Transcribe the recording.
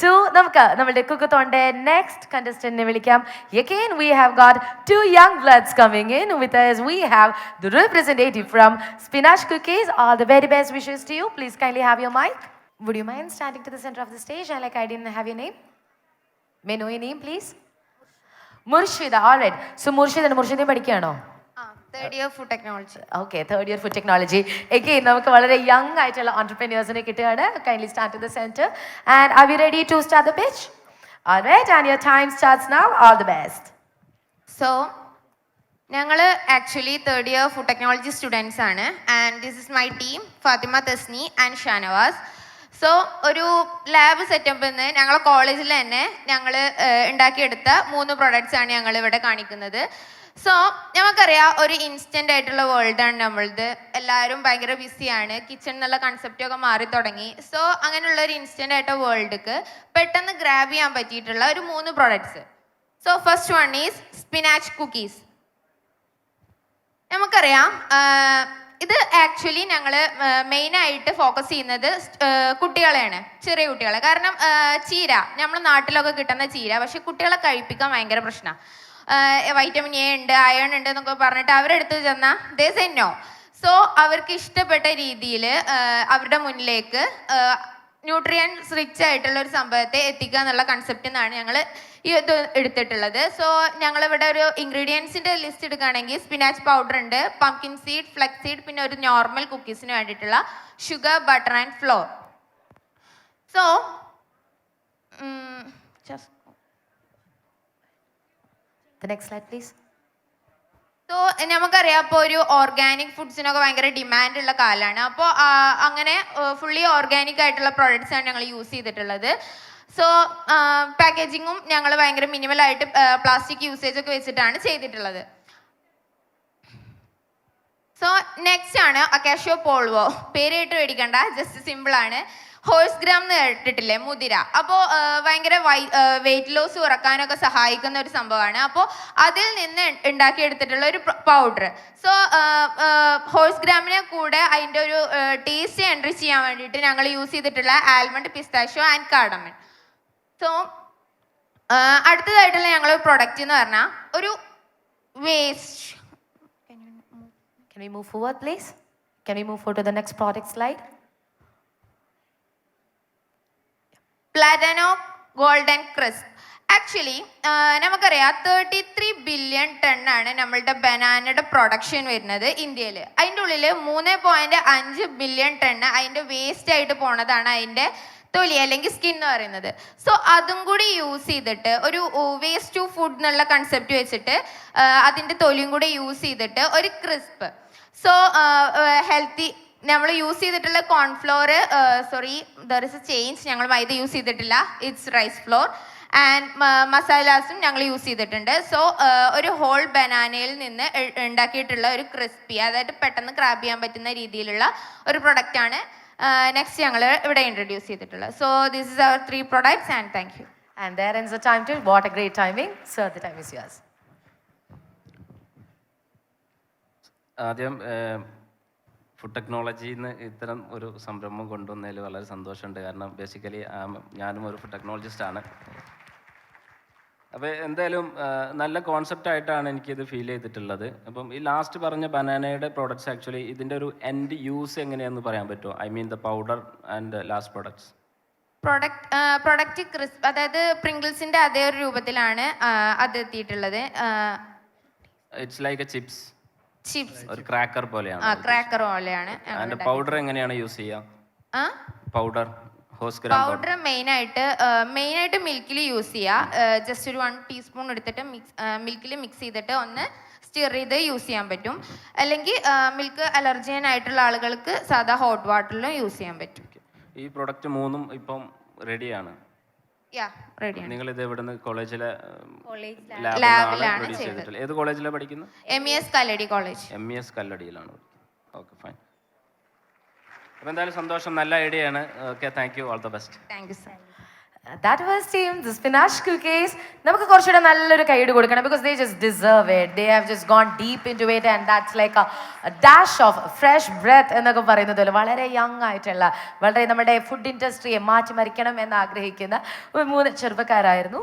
So, നമ്മുടെ കുക്കത്തോന്റെ next contestant വിളിക്കാം. Again, we have got two young bloods coming in with us. We have the representative from Spinach Cookies. All the very best wishes to you. Please kindly have your mic. Would you mind standing to the center of the stage? I didn't have your name. May I know your name, please? Murshida. All right. So, Murshida പഠിക്കുകയാണോ? Third year food technology. Okay, third year food technology. Again, നമുക്ക് വളരെ young ആയിട്ടുള്ള entrepreneurs-നെ കിട്ടുകയാണ്. Kindly stand to the center. And are we ready to start the pitch? All right, and your time starts now. All the best. So, ഞങ്ങൾ actually third year food technology students ആണ്. And this is my team Fathima Thasni and Shanavas. So ഒരു lab സെറ്റപ്പിൽ നിന്ന് ഞങ്ങളെ കോളേജിൽ തന്നെ ഞങ്ങൾ ഉണ്ടാക്കിയെടുത്ത 3 പ്രൊഡക്ട്സ് ആണ് ഞങ്ങൾ ഇവിടെ കാണിക്കുന്നത്. സോ നമുക്കറിയാം ഒരു ഇൻസ്റ്റൻ്റ് ആയിട്ടുള്ള വേൾഡാണ് നമ്മളത്. എല്ലാവരും ഭയങ്കര ബിസിയാണ്. കിച്ചൺ എന്നുള്ള കൺസെപ്റ്റൊക്കെ മാറി തുടങ്ങി. സോ അങ്ങനെയുള്ള ഒരു ഇൻസ്റ്റൻ്റ് ആയിട്ട് വേൾഡിക്ക് പെട്ടെന്ന് ഗ്രാബ് ചെയ്യാൻ പറ്റിയിട്ടുള്ള ഒരു 3 products. So first one is spinach cookies. നമുക്കറിയാം ഇത് ആക്ച്വലി ഞങ്ങൾ മെയിനായിട്ട് ഫോക്കസ് ചെയ്യുന്നത് കുട്ടികളെയാണ്, ചെറിയ കുട്ടികളെ. കാരണം ചീര നമ്മുടെ നാട്ടിലൊക്കെ കിട്ടുന്ന ചീര, പക്ഷെ കുട്ടികളെ കഴിപ്പിക്കാൻ ഭയങ്കര പ്രശ്നമാണ്. വൈറ്റമിൻ എ ഉണ്ട്, അയൺ ഉണ്ട് എന്നൊക്കെ പറഞ്ഞിട്ട് അവരെടുത്ത് ചെന്നാൽ ദേ സേ നോ. സോ അവർക്ക് ഇഷ്ടപ്പെട്ട രീതിയിൽ അവരുടെ മുന്നിലേക്ക് ന്യൂട്രിയൻസ് റിച്ച് ആയിട്ടുള്ള ഒരു സംഭവത്തെ എത്തിക്കുക എന്നുള്ള കൺസെപ്റ്റിൽ നിന്നാണ് ഞങ്ങൾ ഈ ഇത് എടുത്തിട്ടുള്ളത്. സോ ഞങ്ങളിവിടെ ഒരു ഇൻഗ്രീഡിയൻസിൻ്റെ ലിസ്റ്റ് എടുക്കുകയാണെങ്കിൽ സ്പിനാച്ച് പൗഡർ ഉണ്ട്, പംകിൻ സീഡ്, ഫ്ലെക്സ് സീഡ്, പിന്നെ ഒരു നോർമൽ കുക്കീസിന് വേണ്ടിയിട്ടുള്ള sugar, butter and floor. So The next slide, please. So നമുക്കറിയാം ഇപ്പോൾ ഒരു ഓർഗാനിക് ഫുഡ്സിനൊക്കെ ഭയങ്കര ഡിമാൻഡ് ഉള്ള കാലമാണ്. അപ്പോൾ അങ്ങനെ ഫുള്ളി ഓർഗാനിക് ആയിട്ടുള്ള പ്രോഡക്റ്റ്സ് ആണ് ഞങ്ങൾ യൂസ് ചെയ്തിട്ടുള്ളത്. സോ പാക്കേജിങ്ങും ഞങ്ങൾ ഭയങ്കര മിനിമലായിട്ട് പ്ലാസ്റ്റിക് യൂസേജ് ഒക്കെ വെച്ചിട്ടാണ് ചെയ്തിട്ടുള്ളത്. സോ നെക്സ്റ്റ് ആണ് അക്കാഷ്യോ പോൾവോ. പേര് കേട്ട് മേടിക്കണ്ട, ജസ്റ്റ് സിമ്പിളാണ്. ഹോഴ്സ് ഗ്രാം എന്ന് കേട്ടിട്ടില്ലേ, മുതിര. അപ്പോൾ ഭയങ്കര വെയിറ്റ് ലോസ് കുറക്കാനൊക്കെ സഹായിക്കുന്ന ഒരു സംഭവമാണ്. അപ്പോൾ അതിൽ നിന്ന് ഉണ്ടാക്കിയെടുത്തിട്ടുള്ള ഒരു പൗഡർ. സോ ഹോഴ്സ് ഗ്രാമിനെ കൂടെ അതിൻ്റെ ഒരു ടേസ്റ്റ് എൻറിച്ച് ചെയ്യാൻ വേണ്ടിയിട്ട് ഞങ്ങൾ യൂസ് ചെയ്തിട്ടുള്ള almond, pistachio and cardamom. So അടുത്തതായിട്ടുള്ള ഞങ്ങൾ പ്രൊഡക്റ്റ് എന്ന് പറഞ്ഞാൽ ഒരു waste. Can we move forward, please? Can we move forward to the next product slide? Platano golden crisp. Actually നമുക്കറിയാം 33 ബില്യൺ ടണ്ണാണ് നമ്മളുടെ ബനാനയുടെ പ്രൊഡക്ഷൻ വരുന്നത് ഇന്ത്യയിൽ. അതിൻ്റെ ഉള്ളിൽ 3.5 ബില്യൺ ടണ്ണ് അതിൻ്റെ വേസ്റ്റ് ആയിട്ട് പോണതാണ് അതിൻ്റെ തൊലി അല്ലെങ്കിൽ സ്കിൻ എന്ന് പറയുന്നത്. സോ അതും കൂടി യൂസ് ചെയ്തിട്ട് ഒരു വേസ്റ്റ് ടു ഫുഡ് എന്നുള്ള കൺസെപ്റ്റ് വെച്ചിട്ട് അതിൻ്റെ തൊലിയും കൂടി യൂസ് ചെയ്തിട്ട് ഒരു ക്രിസ്പ്. സോ ഹെൽത്തി നമ്മൾ യൂസ് ചെയ്തിട്ടുള്ള cornflour, there is A change, ഞങ്ങൾ മൈദ യൂസ് ചെയ്തിട്ടില്ല, ഇറ്റ്സ് റൈസ് ഫ്ലോർ. ആൻഡ് മസാലാസും ഞങ്ങൾ യൂസ് ചെയ്തിട്ടുണ്ട്. സോ ഒരു ഹോൾ ബനാനയിൽ നിന്ന് ഉണ്ടാക്കിയിട്ടുള്ള ഒരു ക്രിസ്പി, അതായത് പെട്ടെന്ന് ക്രാബ് ചെയ്യാൻ പറ്റുന്ന രീതിയിലുള്ള ഒരു പ്രൊഡക്റ്റാണ് നെക്സ്റ്റ് ഞങ്ങൾ ഇവിടെ ഇൻട്രൊഡ്യൂസ് ചെയ്തിട്ടുള്ളത്. So this is our 3 products and thank you. And there ends the time till. What a great timing. Sir, the time is yours. ആദ്യം ഫുഡ് ടെക്നോളജിന്ന് ഇത്തരം ഒരു സംരംഭം കൊണ്ടുവന്നതിൽ വളരെ സന്തോഷമുണ്ട്. കാരണം ബേസിക്കലി ഞാനും ഒരു ഫുഡ് ടെക്നോളജിസ്റ്റാണ്. അപ്പോൾ എന്തായാലും നല്ല കോൺസെപ്റ്റ് ആയിട്ടാണ് എനിക്കിത് ഫീൽ ചെയ്തിട്ടുള്ളത്. അപ്പം ഈ ലാസ്റ്റ് പറഞ്ഞ ബനാനയുടെ പ്രോഡക്ട്സ് ആക്ച്വലി ഇതിൻ്റെ ഒരു എൻഡ് യൂസ് എങ്ങനെയാണെന്ന് പറയാൻ പറ്റുമോ? I mean the powder and last products. Product crisp, അതായത് പ്രിങ്കിൾസിൻ്റെ അതേ ഒരു രൂപത്തിലാണ് അത് എത്തിയിട്ടുള്ളത്. ഇറ്റ്സ് ലൈക്ക് എ ചിപ്സ്, ഒരു ക്രാക്കർ പോലെയാണ്. അതിന്റെ പൗഡർ എങ്ങനെയാണ് യൂസ് ചെയ്യുക? പൗഡർ പൗഡർ മെയിനായിട്ട് മിൽക്കിൽ യൂസ് ചെയ്യുക. ജസ്റ്റ് ഒരു 1 ടീസ്പൂൺ എടുത്തിട്ട് മിൽക്കിൽ മിക്സ് ചെയ്തിട്ട് ഒന്ന് സ്റ്റിർ ചെയ്ത് യൂസ് ചെയ്യാൻ പറ്റും. അല്ലെങ്കിൽ മിൽക്ക് അലർജിയൻ ആയിട്ടുള്ള ആളുകൾക്ക് സാധാ ഹോട്ട് വാട്ടറിലും യൂസ് ചെയ്യാൻ പറ്റും. ഈ പ്രൊഡക്റ്റ് 3ഉം ഇപ്പം റെഡിയാണ്. നിങ്ങൾ ഇത് എവിടുന്ന് കോളേജിലെ ലാബിലാണ് പ്രൊഡ്യൂസ് ചെയ്തിട്ടുള്ളത്? ഏത് കോളേജിലാണ് പഠിക്കുന്നത്? MES Kalladi college. MES കല്ലടിയിലാണ്. Okay, fine. അപ്പോൾ എന്തായാലും സന്തോഷം, നല്ല ഐഡിയ ആണ്. Okay, thank you, all the best. Thank you sir. That was team, the Spinach Cookies. നമുക്ക് കുറച്ചുകൂടെ നല്ലൊരു കൈയ്യടി കൊടുക്കണം because they just deserve it. They have just gone deep into it and that's like a dash of fresh breath എന്നൊക്കെ പറയുന്നത് പോലെ വളരെ young ആയിട്ടുള്ള വളരെ നമ്മുടെ ഫുഡ് ഇൻഡസ്ട്രിയെ മാറ്റിമറിക്കണം എന്ന് ആഗ്രഹിക്കുന്ന 3 ചെറുപ്പക്കാരായിരുന്നു.